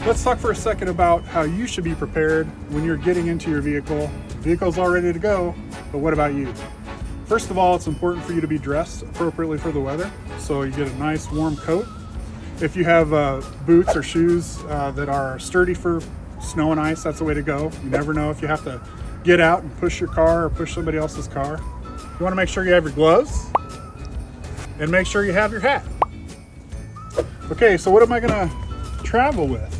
Let's talk for a second about how you should be prepared when you're getting into your vehicle. The vehicle's all ready to go, but what about you? First of all, it's important for you to be dressed appropriately for the weather, so you get a nice warm coat. If you have boots or shoes that are sturdy for snow and ice, that's the way to go. You never know if you have to get out and push your car or push somebody else's car. You want to make sure you have your gloves and make sure you have your hat. Okay, so what am I going to travel with?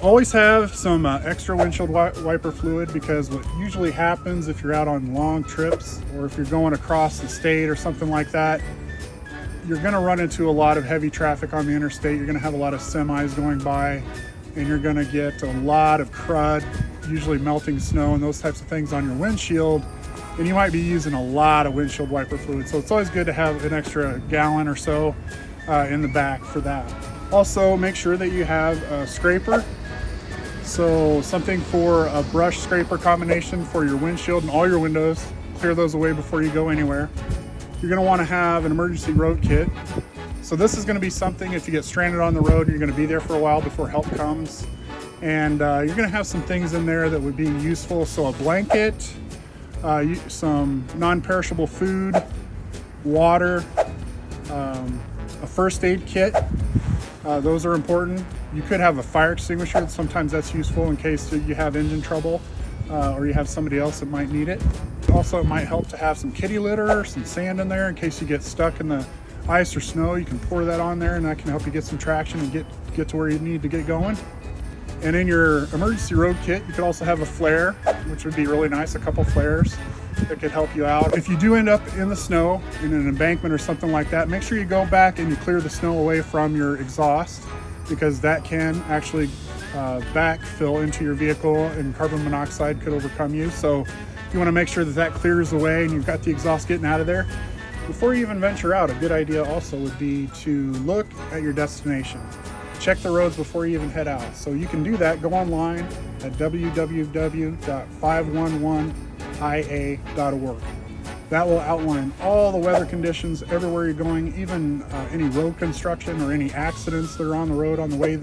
Always have some extra windshield wiper fluid, because what usually happens if you're out on long trips or if you're going across the state or something like that, you're going to run into a lot of heavy traffic on the interstate. You're going to have a lot of semis going by, and you're going to get a lot of crud, usually melting snow and those types of things on your windshield, and you might be using a lot of windshield wiper fluid. So it's always good to have an extra gallon or so in the back for that. Also, make sure that you have a scraper. So something for a brush scraper combination for your windshield and all your windows. Clear those away before you go anywhere. You're going to want to have an emergency road kit. So this is going to be something, if you get stranded on the road, you're going to be there for a while before help comes. And you're going to have some things in there that would be useful. So a blanket, some non-perishable food, water, a first aid kit. Those are important. You could have a fire extinguisher. Sometimes that's useful in case you have engine trouble or you have somebody else that might need it. Also, it might help to have some kitty litter, some sand in there in case you get stuck in the ice or snow. You can pour that on there, and that can help you get some traction and get to where you need to get going. And in your emergency road kit, you could also have a flare, which would be really nice, a couple flares that could help you out. If you do end up in the snow, in an embankment or something like that, make sure you go back and you clear the snow away from your exhaust, because that can actually backfill into your vehicle and carbon monoxide could overcome you. So you want to make sure that that clears away and you've got the exhaust getting out of there. Before you even venture out, a good idea also would be to look at your destination. Check the roads before you even head out. So you can do that. Go online at www.511ia.org. That will outline all the weather conditions everywhere you're going, even any road construction or any accidents that are on the road on the way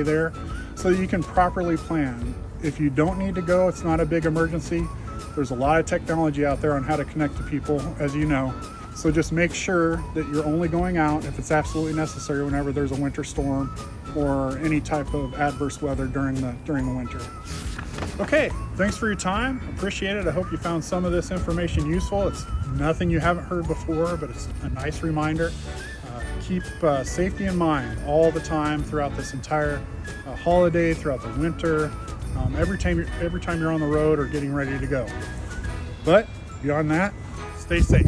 there, so that you can properly plan. If you don't need to go, it's not a big emergency. There's a lot of technology out there on how to connect to people, as you know. So just make sure that you're only going out if it's absolutely necessary whenever there's a winter storm or any type of adverse weather during the winter. Okay, thanks for your time. Appreciate it. I hope you found some of this information useful. It's nothing you haven't heard before, but it's a nice reminder. Keep safety in mind all the time throughout this entire holiday, throughout the winter, every time you're on the road or getting ready to go. But beyond that, stay safe.